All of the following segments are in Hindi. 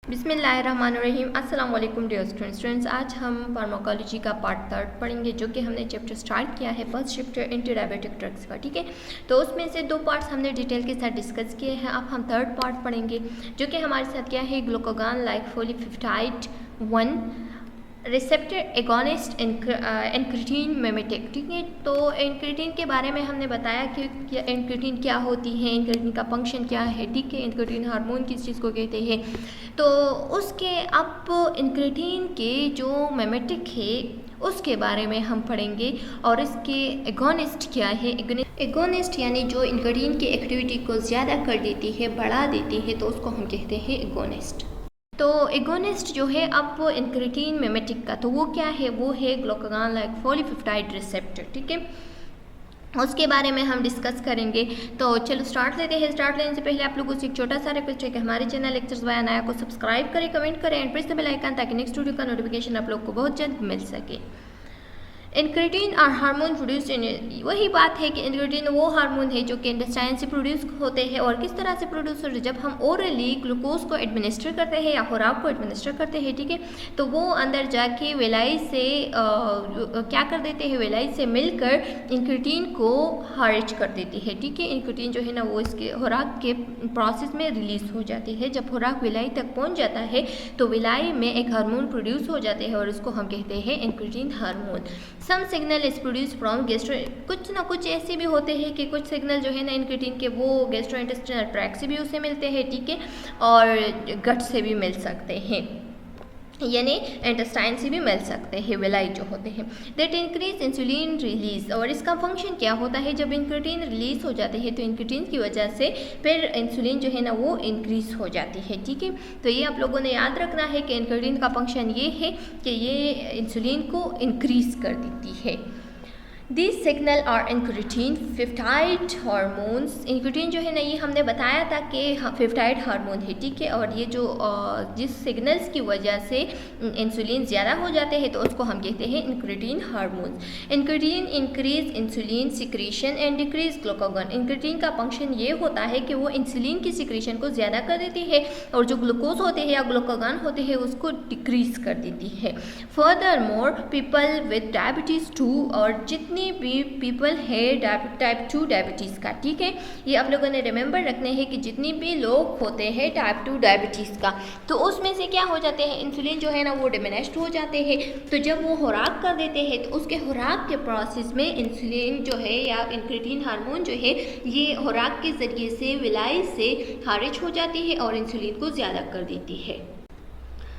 बिस्मिल्लाहिर्रहमानिर्रहीम। अस्सलाम वालेकुम डियर स्टूडेंट्स। आज हम फार्माकोलॉजी का पार्ट 3 पढ़ेंगे, जो कि हमने चैप्टर स्टार्ट किया है first chapter anti diabetic drugs का। ठीक है, तो उसमें से 2 पार्ट्स हमने डिटेल के साथ डिस्कस किए हैं। अब हम 3rd पार्ट पढ़ेंगे, जो कि हमारे साथ क्या है, glucagon like polypeptide 1 receptor agonist incretin mimetic. ठीक है, तो इंक्रेटिन के बारे में हमने बताया कि इंक्रेटिन क्या होती है, इंक्रेटिन का फंक्शन क्या है। ठीक है, इंक्रेटिन हार्मोन किस चीज़ को कहते हैं, तो उसके अब इंक्रेटिन के जो मिमेटिक है उसके बारे में हम पढ़ेंगे, और इसके एगोनिस्ट क्या है। एगोनिस्ट यानी जो इंक्रेटिन की एक्टिविटी को ज़्यादा कर देती है, बढ़ा देती है, तो उसको हम कहते हैं एगोनिस्ट। तो एगोनिस्ट जो है अब इंक्रेटिन मिमेटिक का, तो वो क्या है, वो है ग्लूकागॉन लाइक पॉलीपेप्टाइड रिसेप्टर। ठीक है, उसके बारे में हम डिस्कस करेंगे। तो चलो स्टार्ट लेते हैं। स्टार्ट लेने से पहले आप लोगों से एक छोटा सा रिक्वेस्ट है कि हमारे चैनल लेक्चर्स बाय अनाया को सब्सक्राइब करें, कमेंट करें and press the bell icon, ताकि नेक्स्ट वीडियो का नोटिफिकेशन आप लोग को बहुत जल्द मिल सके। इंक्रेटिन और हार्मोन प्रोड्यूस इन, वही बात है कि इंक्रेटिन वो हार्मोन है जो कि इंटेस्टाइन से प्रोड्यूस होते हैं। और किस तरह से प्रोड्यूस होते हैं, जब हम ओरली ग्लूकोज को एडमिनिस्टर करते हैं या खुराक को एडमिनिस्टर करते हैं। ठीक है, तो वो अंदर जाके वेलाई से क्या कर देते हैं, वेलाई से मिलकर इंक्रेटिन को खारिज कर देती है। ठीक है, इंक्रेटिन जो है ना वो इसके खुराक के प्रोसेस में रिलीज हो जाती है। जब खुराक वेलाई तक पहुँच जाता है तो वेलाई में एक हार्मोन प्रोड्यूस हो जाते हैं, और उसको हम कहते हैं incretin hormone. Some signal is produce from gastro, कुछ ना कुछ ऐसे भी होते हैं कि कुछ सिग्नल जो है ना इंक्रेटिन के, वो गैस्ट्रोइंटेस्टाइनल ट्रैक्ट से भी उसे मिलते हैं। ठीक है, और गट से भी मिल सकते हैं, यानी इंटेस्टाइन से भी मिल सकते हैं, वेलाई जो होते हैं। दैट इंक्रीज इंसुलिन रिलीज, और इसका फंक्शन क्या होता है, जब इंक्रेटिन रिलीज हो जाते हैं तो इंक्रेटिन की वजह से फिर इंसुलिन जो है ना वो इंक्रीज हो जाती है। ठीक है, तो ये आप लोगों ने याद रखना है कि इंक्रेटिन का फंक्शन ये है कि ये इंसुलिन को इंक्रीज कर देती है। दिस सिग्नल और इंक्रेटिन पेप्टाइड हार्मोन्स, इंक्रेटिन जो है ना ये हमने बताया था कि पेप्टाइड हार्मोन है। ठीक है, और ये जो जिस सिग्नल्स की वजह से इंसुलिन ज़्यादा हो जाते हैं तो उसको हम कहते हैं incretin hormones. Incretin increase insulin secretion and decrease glucagon, incretin का फंक्शन ये होता है कि वो इंसुलिन की सिक्रीशन को ज़्यादा कर देती है, और जो ग्लूकोज होते हैं या ग्लूकागॉन होते हैं उसको डिक्रीज कर देती है। Further more people with diabetes 2, और जितने भी पीपल है टाइप 2 डायबिटीज़ का। ठीक है, ये आप लोगों ने रिमेंबर रखने हैं कि जितने भी लोग होते हैं टाइप 2 डायबिटीज़ का, तो उसमें से क्या हो जाते हैं, इंसुलिन जो है ना वो डिमिनिश्ड हो जाते हैं। तो जब वो खुराक कर देते हैं तो उसके खुराक के प्रोसेस में इंसुलिन जो है या इंक्रेटिन हार्मोन जो है ये खुराक के ज़रिए से विलाई से खारिज हो जाती है और इंसुलिन को ज़्यादा कर देती है।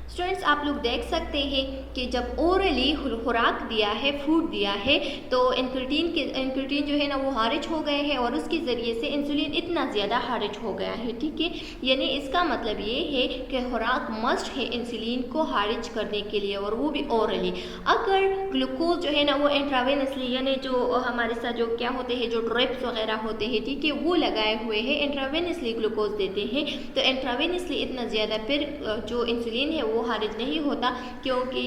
स्टूडेंट्स, आप लोग देख सकते हैं कि जब ओरली खुराक दिया है, फूड दिया है, तो इंक्रेटिन जो है ना वो खारिज हो गए हैं, और उसके ज़रिए से इंसुलिन इतना ज़्यादा खारिज हो गया है। ठीक है, यानी इसका मतलब ये है कि खुराक मस्ट है इंसुलिन को खारिज करने के लिए, और वो भी ओरली। अगर ग्लूकोज जो है ना वो इंट्रावेनसली, यानी जो हमारे साथ जो क्या होते हैं, जो ड्रिप्स वगैरह होते हैं, ठीक है, वो लगाए हुए हैं, इंट्रावेनसली ग्लूकोज देते हैं, तो इंट्रावेनसली इतना ज़्यादा फिर जो इंसुलिन है वो खारिज नहीं होता, क्योंकि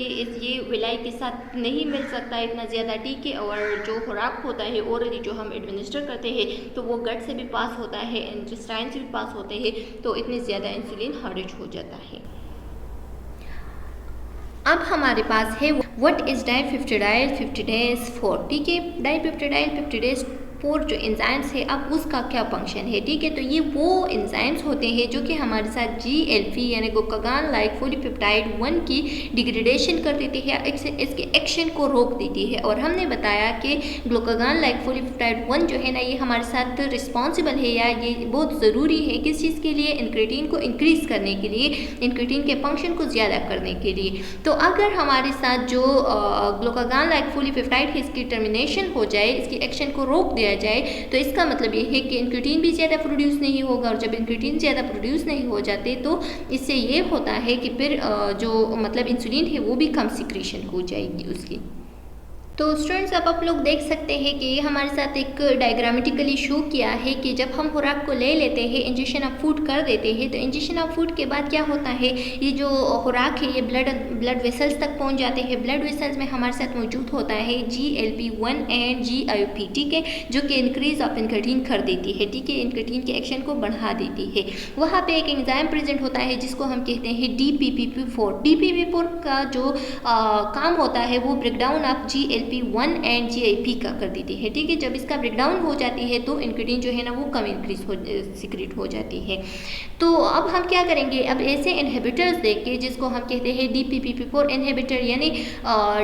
ये विलाई के साथ नहीं मिल सकता इतना ज़्यादा। ठीक है, और जो खुराक होता है ओरली जो हम एडमिनिस्टर करते हैं तो वो गट से भी पास होता है, इंटेस्टाइन से भी पास होते हैं, तो इतनी ज़्यादा इंसुलिन खारिज हो जाता है। अब हमारे पास है व्हाट इज डाइपेप्टिडाइल पेप्टिडेज 4। ठीक है, डाइपेप्टिडाइल पेप्टिडेज 4 जो एंजाइम्स है, अब उसका क्या फंक्शन है। ठीक है, तो ये वो एंजाइम्स होते हैं जो कि हमारे साथ GLP यानी ग्लूकागॉन लाइक पॉलीपेप्टाइड 1 की डिग्रेडेशन कर देती है, इसके एक्शन को रोक देती है। और हमने बताया कि ग्लूकागॉन लाइक पॉलीपेप्टाइड 1 जो है ना ये हमारे साथ रिस्पॉन्सिबल है, या ये बहुत ज़रूरी है किस चीज़ के लिए, इंक्रेटिन को इंक्रीज़ करने के लिए, इंक्रेटिन के फंक्शन को ज़्यादा करने के लिए। तो अगर हमारे साथ जो ग्लूकागॉन लाइक पॉलीपेप्टाइड है इसकी टर्मिनेशन हो जाए, इसकी एक्शन को रोक दिया जाए, तो इसका मतलब ये है कि इंक्रेटिन भी ज़्यादा प्रोड्यूस नहीं होगा, और जब इंक्रेटिन ज़्यादा प्रोड्यूस नहीं हो जाते तो इससे ये होता है कि फिर जो मतलब इंसुलिन है वो भी कम सिक्रीशन हो जाएगी उसकी। तो स्टूडेंट्स अब आप लोग देख सकते हैं कि हमारे साथ एक डायग्रामेटिकली शो किया है कि जब हम खुराक को ले लेते हैं, इंजेक्शन ऑफ फूड कर देते हैं, तो इंजेक्शन ऑफ फूड के बाद क्या होता है, ये जो खुराक है ये ब्लड वेसल्स तक पहुंच जाते हैं। ब्लड वेसल्स में हमारे साथ मौजूद होता है GLP-1 एंड GIP, ठीक है, जो कि इंक्रीज ऑफ इंक्रेटिन कर देती है, ठीक है, इंक्रेटिन के एक्शन को बढ़ा देती है। वहाँ पे एक एंजाइम प्रेजेंट होता है जिसको हम कहते हैं DPP-4। DPP-4 का जो काम होता है वो breakdown of GLP-1 and GIP का कर देती है, ठीक है। जब इसका ब्रेकडाउन हो जाती है तो इंक्रेटिन जो है ना वो कम सीक्रेट हो जाती है। तो अब हम क्या करेंगे, अब ऐसे इनहिबिटर्स देख के जिसको हम कहते हैं DPP-4 इनहिबिटर यानी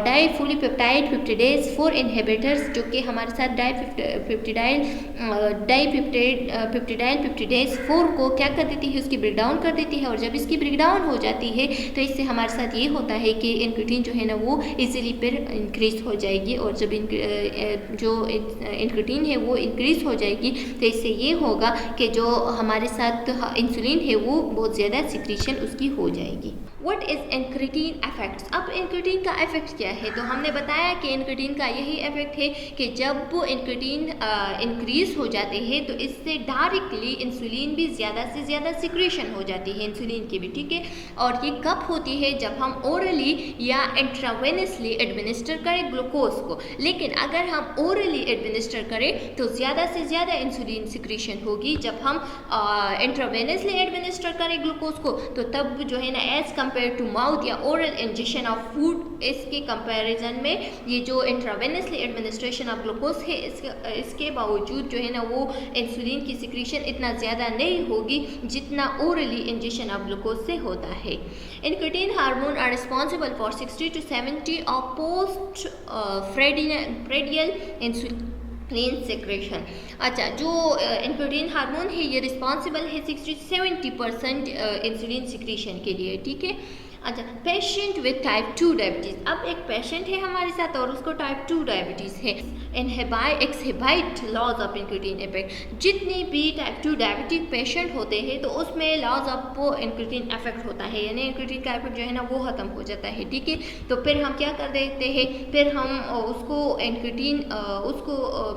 डाइफोलिपेप्टाइड पेप्टिडेज 4 इनहिबिटर्स, जो कि हमारे साथ डाइपेप्टिडाइल पेप्टिडेज 4 को क्या कर देती है, उसकी ब्रेकडाउन कर देती है। और जब इसकी ब्रेकडाउन हो जाती है तो इससे हमारे साथ ये होता है कि इंक्रेटिन जो है ना वो इजीली फिर इंक्रीज हो जाएगी। और जब जो इंक्रेटिन है वो इंक्रीज हो जाएगी तो इससे ये होगा कि जो हमारे साथ इंसुलिन है वो बहुत ज़्यादा सिक्रीशन उसकी हो जाएगी। What is incretin effects? अब इंक्रेटिन का इफेक्ट क्या है, तो हमने बताया कि इंक्रेटिन का यही इफेक्ट है कि जब इंक्रेटिन इंक्रीज हो जाते हैं तो इससे डायरेक्टली इंसुलिन भी ज़्यादा से ज़्यादा सिक्रेशन हो जाती है, इंसुलिन की भी, ठीक है। और ये कब होती है, जब हम ओरली या इंट्रावेनसली एडमिनिस्टर करें ग्लूकोज को। लेकिन अगर हम ओरली एडमिनिस्टर करें तो ज़्यादा से ज़्यादा इंसुलिन सिक्रेशन होगी। जब हम इंट्रावेनसली एडमिनिस्टर करें ग्लूकोज को तो तब जो है ना एज़ कंपेयर टू माउथ या ओरल इंजेक्शन ऑफ फूड, इसके कंपैरिजन में ये जो इंट्रावेनसली एडमिनिस्ट्रेशन ऑफ ग्लूकोज है इसके बावजूद जो है ना वो इंसुलिन की सिक्रेशन इतना ज़्यादा नहीं होगी जितना ओरली इंजेक्शन ऑफ ग्लूकोज से होता है। Incretin hormone are responsible for 60 to 70 of post prandial insulin secretion. अच्छा, जो इंक्रेटिन हार्मोन है ये रिस्पॉन्सिबल है 60 से 70% इंसुलिन सिक्रेशन के लिए, ठीक है। अच्छा, पेशेंट विथ टाइप 2 डायबिटीज़। अब एक पेशेंट है हमारे साथ और उसको टाइप 2 डायबिटीज़ है। Exhibit laws of incretin effect. जितने भी टाइप 2 डायबिटिक पेशेंट होते हैं तो उसमें लॉज ऑफ इंक्रेटिन इफेक्ट होता है, यानी इंक्रेटिन का इफेक्ट जो है ना वो ख़त्म हो जाता है, ठीक है। तो फिर हम क्या कर देते हैं, फिर हम उसको इंक्रेटिन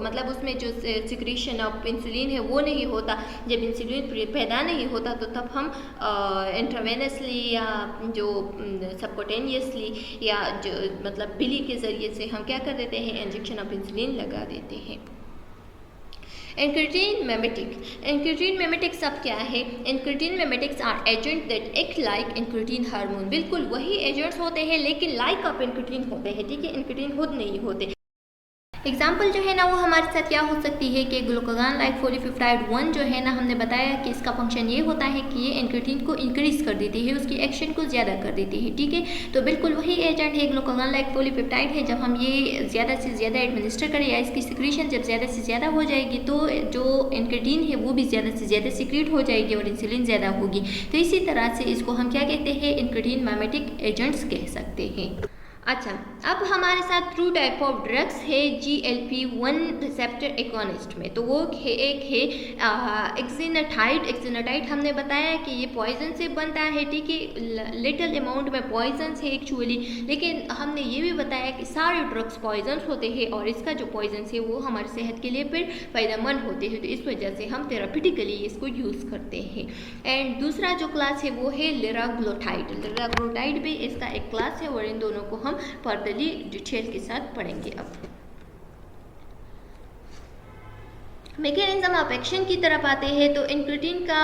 मतलब उसमें जो सिक्रेशन ऑफ इंसुलिन है वो नहीं होता। जब इंसुलिन पैदा नहीं होता तो तब हम इंट्रावेनसली या जो सबकोटेनियसली या जो मतलब बिली के ज़रिए से हम क्या कर देते हैं, इंजेक्शन ऑफ इंसुलिन लगा देते हैं। इंक्रेटिन मेमेटिक्स अब क्या है? Incretin mimetics are agent that act like incretin hormone. बिल्कुल वही एजेंट्स होते हैं लेकिन लाइक ऑफ इंक्रेटिन होते हैं, ठीक है, इंक्रेटिन खुद नहीं होते। एग्जाम्पल जो है ना वो हमारे साथ क्या हो सकती है कि ग्लूकागॉन लाइक पॉलीपेप्टाइड 1 जो है ना, हमने बताया कि इसका फंक्शन ये होता है कि ये इंक्रेटिन को इंक्रीज कर देती है, उसकी एक्शन को ज़्यादा कर देती है, ठीक है। तो बिल्कुल वही एजेंट है ग्लूकागॉन लाइक पॉलीपेप्टाइड है। जब हम ये ज़्यादा से ज़्यादा एडमिनिस्टर करें या इसकी सिक्रीशन जब ज़्यादा से ज़्यादा हो जाएगी तो जो इंक्रेटिन है वो भी ज़्यादा से ज़्यादा सिक्रीट हो जाएगी और इंसुलिन ज़्यादा होगी। तो इसी तरह से इसको हम क्या कहते हैं, इंक्रेटिन मेमेटिक एजेंट्स कह सकते हैं। अच्छा, अब हमारे साथ ट्रू टाइप ऑफ ड्रग्स है GLP-1 रिसेप्टर एगोनिस्ट में। तो वो एक है एक्सिनाटाइड। हमने बताया कि ये पॉइजन से बनता है, ठीक है, लिटिल अमाउंट में पॉइजन है एक्चुअली, लेकिन हमने ये भी बताया कि सारे ड्रग्स पॉइजन होते हैं और इसका जो पॉइजन है वो हमारी सेहत के लिए फिर फ़ायदेमंद होते हैं। तो इस वजह से हम थेरापिटिकली इसको यूज़ करते हैं। एंड दूसरा जो क्लास है वो है लिराग्लोटाइड भी इसका एक क्लास है और इन दोनों को हम फर्दरली डिटेल के साथ पढ़ेंगे। अब मैकेनिज्म ऑफ एक्शन की तरफ आते हैं तो इंक्रेटिन का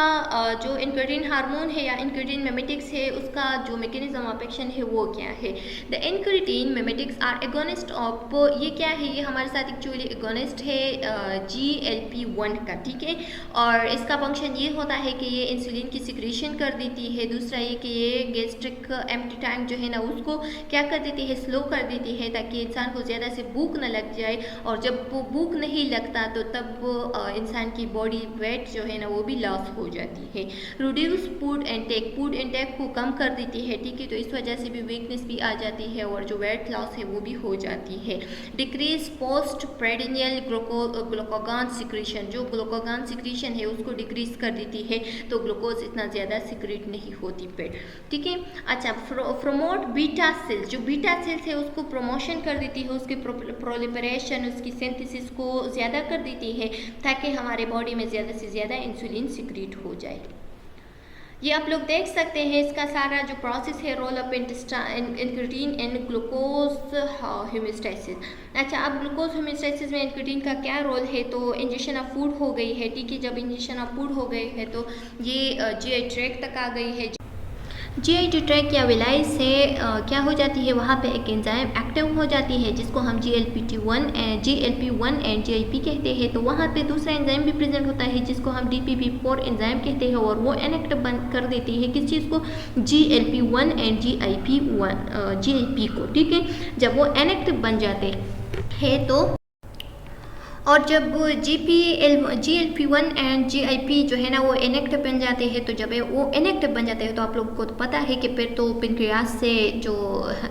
जो इंक्रेटिन हार्मोन है या इंक्रेटिन मेमेटिक्स है उसका जो मैकेनिज्म ऑफ एक्शन है वो क्या है। The incretin mimetics are agonist of, ये क्या है, ये हमारे साथ एक्चुअली एगोनिस्ट है GLP-1 का, ठीक है। और इसका फंक्शन ये होता है कि ये इंसुलिन की सिक्रेशन कर देती है। दूसरा ये कि ये गैस्ट्रिक एम्प्टी टाइम जो है ना उसको क्या कर देती है, स्लो कर देती है ताकि इंसान को ज़्यादा से भूख न लग जाए। और जब वो भूख नहीं लगता तो तब इंसान की बॉडी वेट जो है ना वो भी लॉस हो जाती है। रिड्यूस फूड इनटेक को कम कर देती है, ठीक है, तो इस वजह से भी वीकनेस भी आ जाती है और जो वेट लॉस है वो भी हो जाती है। डिक्रीज पोस्ट प्रेडिनियल ग्लूकोगान सिक्रीशन, जो ग्लूकोगान सिक्रीशन है उसको डिक्रीज कर देती है, तो ग्लूकोज इतना ज़्यादा सिक्रीट नहीं होती पेट, ठीक है। अच्छा, प्रमोट बीटा सेल्स, जो बीटा सेल्स है उसको प्रमोशन कर देती है, उसके प्रोलिफरेशन, उसकी सिंथेसिस को ज़्यादा कर देती है ताकि हमारे बॉडी में ज़्यादा से ज़्यादा इंसुलिन सिक्रीट हो जाए। ये आप लोग देख सकते हैं इसका सारा जो प्रोसेस है, role of incretin and glucose homeostasis. अच्छा, अब ग्लूकोज होमियोस्टेसिस में इंक्रीटीन का क्या रोल है, तो इंजेक्शन ऑफ फूड हो गई है, ठीक है। जब इंजेक्शन ऑफ फूड हो गए है तो ये जीआई ट्रैक्ट तक आ गई है। जीआई ट्रैक्ट या विलाई से क्या हो जाती है, वहाँ पे एक एंजाइम एक्टिव हो जाती है जिसको हम GLP-1 एंड GIP कहते हैं। तो वहाँ पे दूसरा एंजाइम भी प्रेजेंट होता है जिसको हम DPP-4 एंजाइम कहते हैं और वो इनएक्टिव बंद कर देती है किस चीज़ को, GLP-1 एंड GIP को, ठीक है। जब वो इनएक्टिव बन जाते हैं तो और जब GLP-1 एंड GIP जो है ना वो इनएक्टिव बन जाते हैं, तो जब वो इनएक्टिव बन जाते हैं तो आप लोगों को तो पता है कि फिर तो पेनक्रियास से जो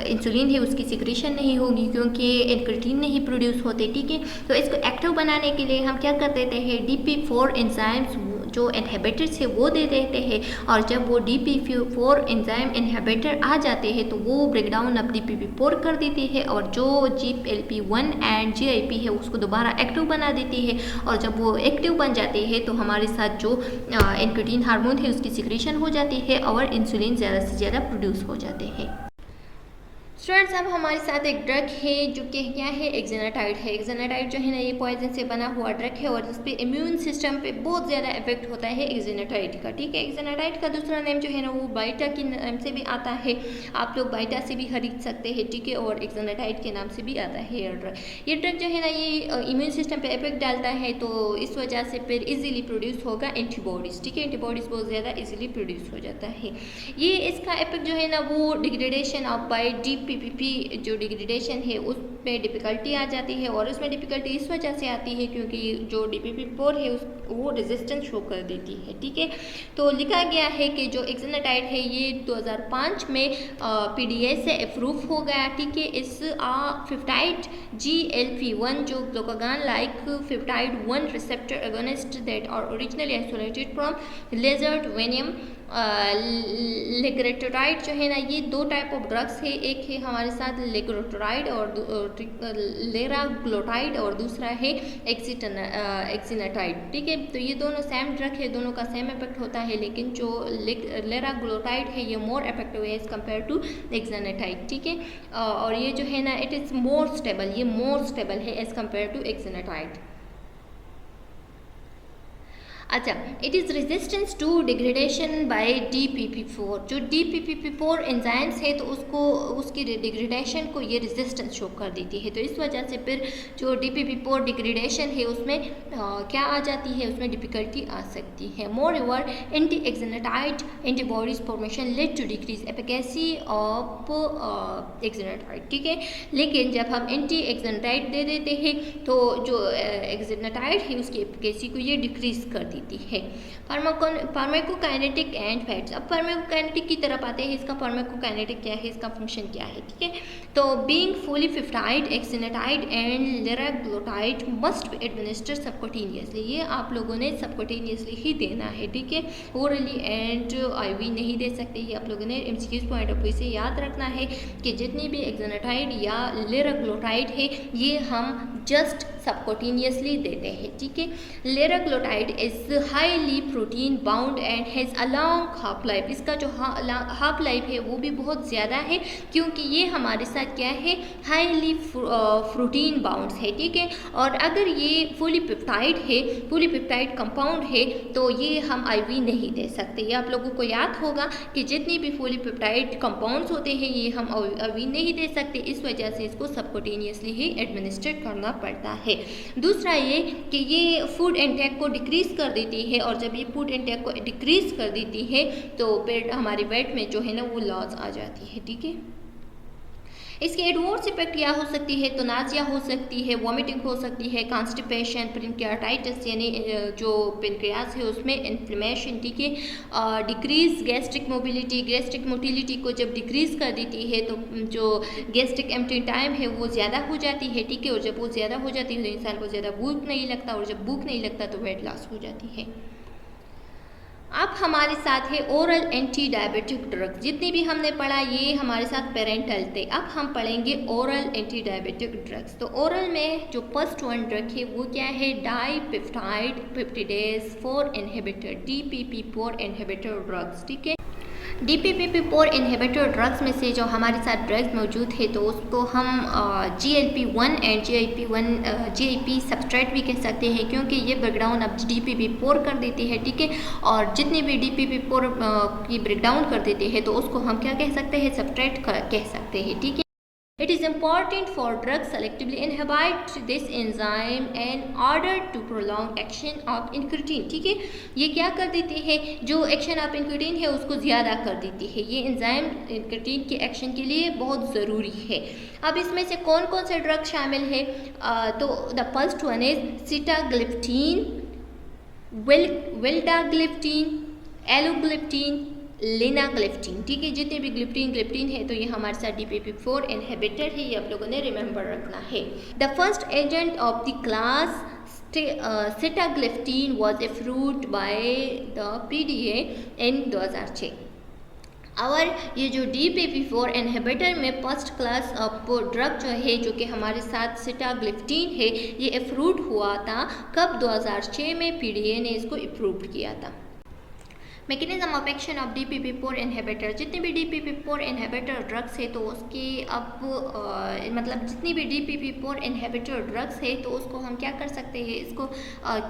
इंसुलिन है उसकी सिक्रीशन नहीं होगी क्योंकि इंक्रीटीन नहीं प्रोड्यूस होते, ठीक है। तो इसको एक्टिव बनाने के लिए हम क्या कर देते हैं, DP4 एंजाइम्स जो इनहिबिटर्स है वो दे देते हैं, और जब वो DP4 एंजाइम इनहिबिटर आ जाते हैं तो वो ब्रेकडाउन अब DPP4 कर देती है और जो GLP-1 एंड GIP है उसको दोबारा एक्टिव बना देती है। और जब वो एक्टिव बन जाती है तो हमारे साथ जो इंक्रीटीन हार्मोन है उसकी सिक्रीशन हो जाती है और इंसुलिन ज़्यादा से ज़्यादा प्रोड्यूस हो जाते हैं। स्टूडेंट्स, अब हमारे साथ एक ड्रग है जो कि क्या है, एक्सेनाटाइड है। एक्सेनाटाइड जो है ना ये पॉइजन से बना हुआ ड्रग है और इस पर इम्यून सिस्टम पे बहुत ज़्यादा इफेक्ट होता है एक्सेनाटाइड का, ठीक है। एक्सेनाटाइड का दूसरा नेम जो है ना वो बाइटा के नाम से भी आता है, आप लोग बाइटा से भी खरीद सकते हैं, ठीक है, और एक्सेनाटाइड के नाम से भी आता है ये ड्रग। ये ड्रग जो है ना ये इम्यून सिस्टम पर इफेक्ट डालता है, तो इस वजह से फिर ईजिली प्रोड्यूस होगा एंटीबॉडीज़, ठीक है। एंटीबॉडीज़ बहुत ज़्यादा ईजिली प्रोड्यूस हो जाता है। ये इसका इफेक्ट जो है ना वो डिग्रेडेशन ऑफ बाय DPP जो डिग्रेडेशन है उसमें डिफ़िकल्टी आ जाती है, और उसमें डिफ़िकल्टी इस वजह से आती है क्योंकि जो DPP-4 है वो रेजिस्टेंस शो कर देती है, ठीक है। तो लिखा गया है कि जो एक्सेनाटाइड है ये 2005 में PDA से अप्रूव हो गया, ठीक है। इस पेप्टाइड GLP-1 जो glucagon like peptide 1 receptor agonist that are originally isolated from lizard venom लेग्रेटोराइड जो है ना ये दो टाइप ऑफ ड्रग्स है, एक है हमारे साथ लेग्रेटोराइड और लेराग्लोटाइड और दूसरा है एक्सिनाटाइड, ठीक है। तो ये दोनों सेम ड्रग है, दोनों का सेम इफेक्ट होता है, लेकिन जो लेराग्लोटाइड है ये मोर इफेक्टिव है एज कम्पेयर टू एक्सिनाटाइड, ठीक है। और ये जो है ना इट इज़ मोर स्टेबल, ये मोर स्टेबल है एज कम्पेयर टू एक्सिनाटाइड। अच्छा, it is resistance to degradation by DPP-4, जो DPP-4 एंजाइम्स है तो उसको उसकी डिग्रेडेशन को ये रेजिस्टेंस शो कर देती है, तो इस वजह से फिर जो DPP-4 डिग्रेडेशन है उसमें क्या आ जाती है, उसमें डिफ़िकल्टी आ सकती है। More anti exenatide antibodies formation led to decrease efficacy of exenatide, ठीक है। लेकिन जब हम एंटी एक्सेनाटाइड दे देते हैं तो जो एक्सेनाटाइड है उसकी एफिकेसी को ये डिक्रीज कर देती है। फार्माकोकाइनेटिक एंड फैट्स, अब फार्माकोकाइनेटिक की तरफ आते हैं, इसका फार्माकोकाइनेटिक क्या है, इसका फंक्शन क्या है, ठीक है। तो being fully peptide exenatide and liraglutide must be administer subcutaneously, ये आप लोगों ने सबकोटिनियसली ही देना है, ठीक है, ओरली एंड IV नहीं दे सकते। ये आप लोगों ने MCQs पॉइंट ऑफ व्यू से याद रखना है कि जितनी भी एक्सेनाटाइड या लेराग्लोटाइड है ये हम जस्ट सबकोटिनियसली देते हैं, ठीक है। Liraglutide is highly protein bound and has a long half life, इसका जो हाफ लाइफ है वो भी बहुत ज़्यादा है क्योंकि ये हमारे साथ क्या है, हाईली प्रोटीन बाउंड है, ठीक है। और अगर ये फुली पेप्टाइड है, फुली पेप्टाइड कंपाउंड है तो ये हम IV नहीं दे सकते। ये आप लोगों को याद होगा कि जितनी भी फुली पेप्टाइड कंपाउंड्स होते हैं ये हम IV नहीं दे सकते, इस वजह से इसको सबकोटिनियसली ही एडमिनिस्ट्रेट करना पड़ता है। दूसरा ये कि ये फूड इंटेक को डिक्रीज कर देती है, और जब ये फूड इंटेक को डिक्रीज कर देती है तो फिर हमारे वेट में जो है ना वो लॉस आ जाती है, ठीक है। इसके एडवर्स इफेक्ट क्या हो सकती है, तो नाजिया हो सकती है, वॉमिटिंग हो सकती है, कॉन्स्टिपेशन, पेनक्रियाटाइटिस यानी जो पेनक्रियास है उसमें इन्फ्लेमेशन, ठीक है, decrease gastric mobility, gastric motility को जब डिक्रीज कर देती है तो जो गैस्ट्रिक एम्प्टी टाइम है वो ज़्यादा हो जाती है, ठीक है, और जब वो ज़्यादा हो जाती है तो इंसान को ज़्यादा भूख नहीं लगता, और जब भूख नहीं लगता तो वेट लॉस हो जाती है। अब हमारे साथ है ओरल एंटी डायबिटिक ड्रग। जितनी भी हमने पढ़ा ये हमारे साथ पेरेंटल थे, अब हम पढ़ेंगे ओरल एंटी डायबिटिक ड्रग्स। तो ओरल में जो फर्स्ट वन ड्रग है वो क्या है, dipeptide peptidase 4 inhibitor, DPP4 inhibitor drugs, ठीक है। DPP4 इनहिबिटर ड्रग्स में से जो हमारे साथ ड्रग्स मौजूद है तो उसको हम GLP-1 एंड GIP सबस्ट्रेट भी कह सकते हैं, क्योंकि ये ब्रेकडाउन अब DPP4 कर देती है, ठीक है, और जितनी भी DPP4 की ब्रेकडाउन कर देती है तो उसको हम क्या कह सकते हैं, सबस्ट्रेट कह सकते हैं, ठीक है। It is important for drugs selectively inhibit this enzyme in order to prolong action of incretin, ठीक है। ये क्या कर देती है, जो एक्शन ऑफ इंक्रीटिन है उसको ज़्यादा कर देती है, ये एंजाइम इंक्रीटिन के एक्शन के लिए बहुत ज़रूरी है। अब इसमें से कौन कौन से ड्रग शामिल है, तो the first one is sitagliptin, vildagliptin, alogliptin, linagliptin, ठीक है। जितने भी ग्लिप्टिन है तो ये हमारे साथ DPP4 इनहिबिटर है, ये आप लोगों ने रिमेंबर रखना है। The first agent of the class sitagliptin was approved by the PDA इन 2006। और ये जो DPP4 इनहिबिटर में फर्स्ट क्लास ड्रग जो है, जो कि हमारे साथ सिटाग्लिप्टिन है, ये अप्रूव्ड हुआ था कब, 2006 में PDA ने इसको अप्रूव किया था। Mechanism of action of DPP4 inhibitor, जितने भी DPP4 इनहिबिटर ड्रग्स है तो उसके अब मतलब जितनी भी DPP4 इनहिबिटर ड्रग्स है तो उसको हम क्या कर सकते हैं, इसको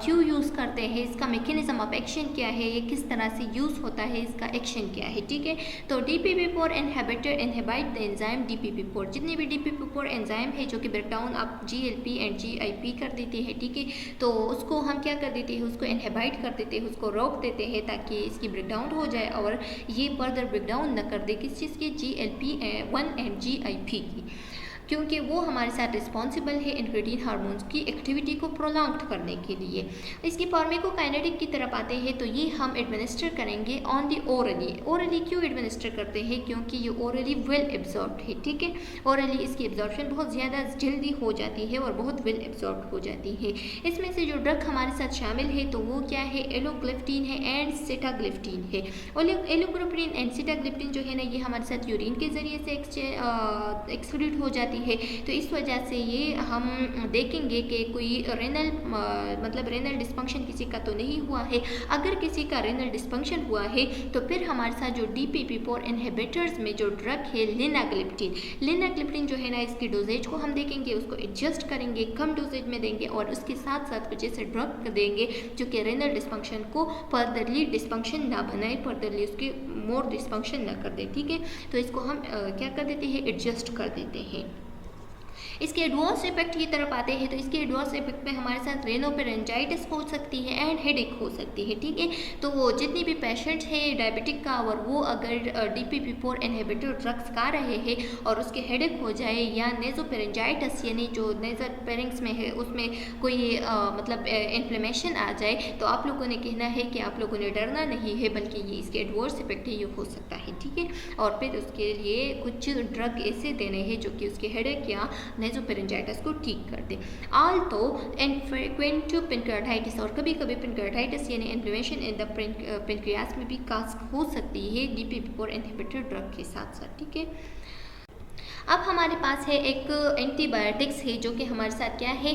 क्यों यूज़ करते हैं, इसका मैकेनिज्म ऑफ एक्शन क्या है, ये किस तरह से यूज़ होता है, इसका एक्शन क्या है, ठीक है। तो DPP4 inhibitor inhibit the enzyme DPP4, जितनी भी DPP4 एंजाइम है जो कि breakdown of GLP and GIP कर देती है, ठीक है, तो उसको हम क्या कर देते हैं, उसको इनहिबिट कर देते हैं, उसको रोक देते हैं ताकि इसकी ब्रेकडाउन हो जाए और ये फर्दर ब्रेकडाउन न कर दे किस चीज़ की, GLP-1 एंड GIP की, क्योंकि वो हमारे साथ रिस्पॉन्सिबल है इंक्रीटिन हार्मोन्स की एक्टिविटी को प्रोलॉन्ग करने के लिए। इसकी फार्माकोकाइनेटिक की तरफ आते हैं तो ये हम एडमिनिस्टर करेंगे ऑन दी ओरली क्यों एडमिनिस्टर करते हैं, क्योंकि ये ओरली वेल एब्जॉर्ब है, ठीक है। ओरली इसकी एब्जॉर्प्शन बहुत ज़्यादा जल्दी हो जाती है और बहुत वेल एब्जॉर्ब हो जाती है। इसमें से जो ड्रग हमारे साथ शामिल है तो वो क्या है, एलोग्लिप्टिन है एंड सिटाग्लिप्टिन है। एलोग्लिप्टिन एंड सिटाग्लिप्टिन जो है ना, ये हमारे साथ यूरिन के ज़रिए से एक्सक्रीट हो जाती है, तो इस वजह से ये हम देखेंगे कि कोई रेनल डिस्फंक्शन किसी का तो नहीं हुआ है। अगर किसी का रेनल डिस्फंक्शन हुआ है तो फिर हमारे साथ जो DPP4 इनहिबिटर्स में जो ड्रग है लिनाग्लिप्टिन जो है ना, इसकी डोजेज को हम देखेंगे, उसको एडजस्ट करेंगे, कम डोजेज में देंगे और उसके साथ साथ कुछ ऐसे ड्रग देंगे जो कि रेनल डिस्फंक्शन को फर्दरली डिस्फंक्शन ना बनाए, फर्दरली उसके मोर डिस्फंक्शन ना कर दे, ठीक है। तो इसको हम क्या कर देते हैं, एडजस्ट कर देते हैं। इसके एडवर्स इफेक्ट की तरफ आते हैं तो इसके एडवर्स इफेक्ट में हमारे साथ रेनोपेरेंजाइटिस हो सकती है एंड हेडेक हो सकती है, ठीक है। तो वो जितनी भी पेशेंट्स है डायबिटिक का और वो अगर DPP4 इनहिबिटर ड्रग्स खा रहे हैं और उसके हेडेक हो जाए या नेजोपेरेंजाइटिस यानी जो नेजर पेरिंग्स में है उसमें कोई मतलब इन्फ्लेमेशन आ जाए, तो आप लोगों ने कहना है कि आप लोगों ने डरना नहीं है, बल्कि ये इसके एडवर्स इफेक्ट है, ये हो सकता है, ठीक है। और फिर उसके लिए कुछ ड्रग ऐसे देने हैं जो कि उसके हेडेक या नेजोपेरेंजाइटिस को ठीक कर दे। आल्सो इनफ्रीक्वेंट पेनक्रियाटाइटिस, और कभी कभी पेनक्रियाटाइटिस यानी इन्फ्लेमेशन इन द पेनक्रियास में भी काज हो सकती है DPP4 इनहिबिटर ड्रग के साथ साथ, ठीक है। अब हमारे पास है एक एंटीबायोटिक्स है जो कि हमारे साथ क्या है,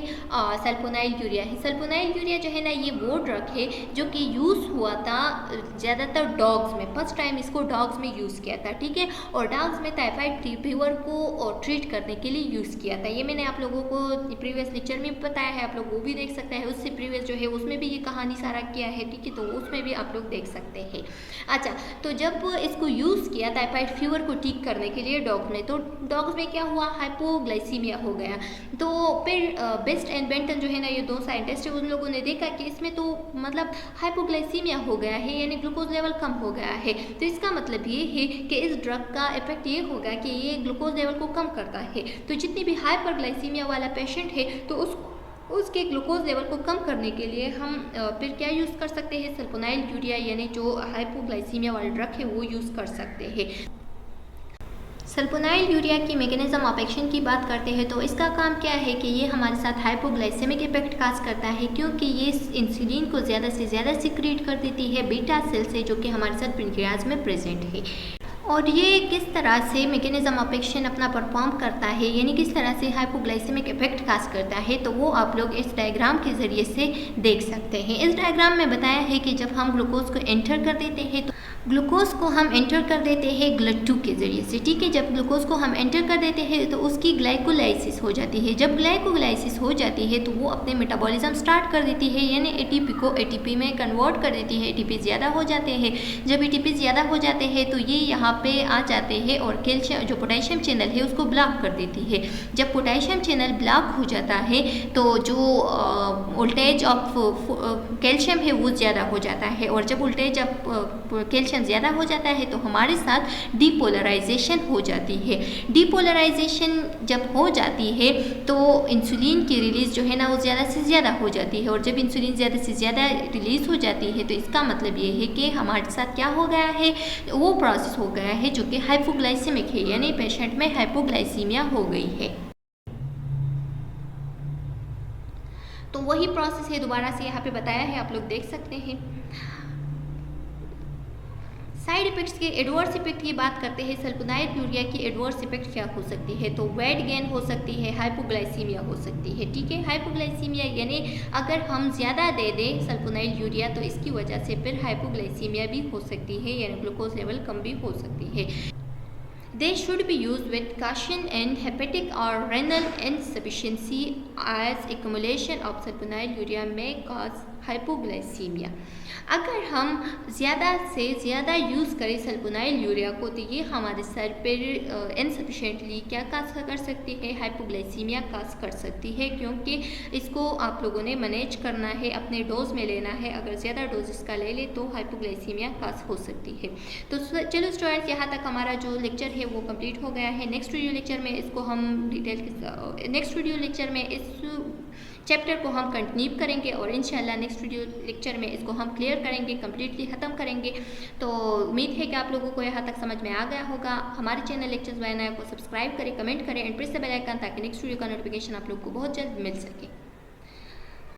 सल्फोनाइल यूरिया है। सल्फोनाइल यूरिया जो है ना, ये वो ड्रग है जो कि यूज़ हुआ था ज़्यादातर डॉग्स में, फर्स्ट टाइम इसको डॉग्स में यूज़ किया था, ठीक है। और डॉग्स में टाइफाइड फीवर को ट्रीट करने के लिए यूज़ किया था। ये मैंने आप लोगों को प्रीवियस लेक्चर में बताया है, आप लोग वो भी देख सकते हैं। उससे प्रीवियस जो है उसमें भी ये कहानी सारा किया है, ठीक है, तो उसमें भी आप लोग देख सकते हैं। अच्छा, तो जब इसको यूज़ किया टाइफाइड फीवर को ठीक करने के लिए डॉग में, तो फ्रॉग्स में क्या हुआ, हाइपोग्लाइसीमिया हो गया। तो फिर बेस्ट एंड बेंटन जो है ना, ये 2 साइंटिस्ट है, उन लोगों ने देखा कि इसमें तो मतलब हाइपोग्लाइसीमिया हो गया है, यानी ग्लूकोज लेवल कम हो गया है। तो इसका मतलब ये है कि इस ड्रग का इफेक्ट ये होगा कि ये ग्लूकोज लेवल को कम करता है। तो जितनी भी हाइपरग्लाइसीमिया वाला पेशेंट है तो उसके ग्लूकोज लेवल को कम करने के लिए हम फिर क्या यूज़ कर सकते हैं, सल्फोनाइल यूरिया यानी जो हाइपोग्लाइसीमिया वाला ड्रग है वो यूज़ कर सकते हैं। सल्फोनाइल यूरिया की मैकेनिज्म ऑफ एक्शन की बात करते हैं तो इसका काम क्या है कि ये हमारे साथ हाइपोग्लाइसेमिक इफेक्ट काज करता है, क्योंकि ये इंसुलिन को ज़्यादा से ज़्यादा सिक्रीट कर देती है बीटा सेल से, जो कि हमारे साथ पेनक्रियाज में प्रेजेंट है। और ये किस तरह से मैकेनिज्म ऑफ एक्शन अपना परफॉर्म करता है, यानी किस तरह से हाइपोग्लाइसेमिक इफेक्ट काज करता है, तो वो आप लोग इस डायग्राम के ज़रिए से देख सकते हैं। इस डायग्राम में बताया है कि जब हम ग्लूकोज को एंटर कर देते हैं तो ग्लूकोज को हम एंटर कर देते हैं GLUT2 के ज़रिए से, ठीक है। जब ग्लूकोज को हम एंटर कर देते हैं तो उसकी ग्लाइकोलाइसिस हो जाती है। जब ग्लाइकोलाइसिस हो जाती है तो वो अपने मेटाबॉलिज्म स्टार्ट कर देती है, यानी ATP को ATP में कन्वर्ट कर देती है। ATP ज़्यादा हो जाते हैं। जब ATP ज़्यादा हो जाते हैं तो ये यहाँ पे आ जाते हैं और कैल्शियम जो पोटेशियम चैनल है उसको ब्लॉक कर देती है। जब पोटेशियम चैनल ब्लॉक हो जाता है तो जो वोल्टेज ऑफ कैल्शियम है वो ज़्यादा हो जाता है, और जब वोल्टेज ऑफ कैल्शियम ज़्यादा हो जाता है तो हमारे साथ डीपोलराइजेशन हो जाती है। डीपोलराइजेशन जब हो जाती है तो इंसुलिन की रिलीज़ जो है ना वो ज़्यादा से ज़्यादा हो जाती है, और जब इंसुलिन ज़्यादा से ज़्यादा रिलीज़ हो जाती है तो इसका मतलब ये है कि हमारे साथ क्या हो गया है, वो प्रोसेस हो गया है जो कि हाइपोग्लाइसेमिक है, यानी पेशेंट में हाइपोग्लाइसीमिया हो गई है। तो वही प्रोसेस है, दोबारा से यहाँ पे बताया है, आप लोग देख सकते हैं। साइड इफेक्ट्स के एडवर्स इफेक्ट की बात करते हैं। सल्फोनाइल यूरिया की एडवर्स इफेक्ट क्या हो सकती है, तो वेट गेन हो सकती है, हाइपोग्लाइसीमिया हो सकती है, ठीक है। हाइपोग्लाइसीमिया यानी अगर हम ज़्यादा दे दें सल्फोनाइल यूरिया तो इसकी वजह से फिर हाइपोग्लाइसीमिया भी हो सकती है, यानी ग्लूकोज लेवल कम भी हो सकती है। They should be used with caution, and hepatic or renal insufficiency as accumulation of sulfonyl urea may cause hypoglycemia। अगर हम ज़्यादा से ज़्यादा यूज़ करें सल्फोनाइल यूरिया को तो ये हमारे सर पर इनसफिशेंटली क्या काज कर सकती है, हाइपोग्लाइसीमिया काज कर सकती है, क्योंकि इसको आप लोगों ने मैनेज करना है, अपने डोज में लेना है। अगर ज़्यादा डोज इसका ले ले तो हाइपोग्लाइसीमिया काज हो सकती है। तो चलो स्टूडेंट्स, यहाँ तक हमारा जो लेक्चर है वो कंप्लीट हो गया है। नेक्स्ट वीडियो लेक्चर में इसको हम नेक्स्ट वीडियो लेक्चर में इस चैप्टर को हम कंटिन्यू करेंगे, और इंशाल्लाह नेक्स्ट वीडियो लेक्चर में इसको हम क्लियर करेंगे, कम्प्लीटली ख़त्म करेंगे। तो उम्मीद है कि आप लोगों को यहाँ तक समझ में आ गया होगा। हमारे चैनल लेक्चर्स बाय नाया को सब्सक्राइब करें, कमेंट करें and press the bell icon, ताकि नेक्स्ट वीडियो का नोटिफिकेशन आप लोग को बहुत जल्द मिल सके।